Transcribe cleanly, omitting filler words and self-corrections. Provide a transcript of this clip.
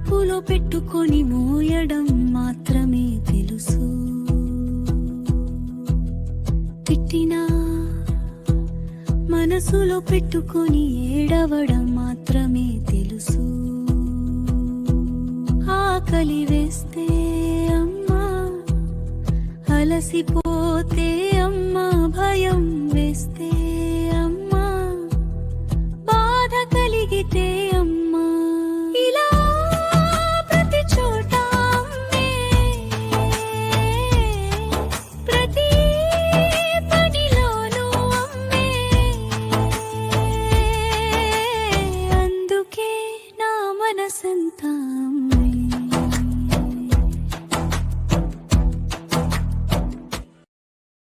కడుపులో పెట్టుకొని మోయడం మాత్రమే తెలుసు. తిట్టినా మనసులో పెట్టుకొని ఏడవడం మాత్రమే తెలుసు. ఆకలి వేస్తే అమ్మా, అలసిపోతే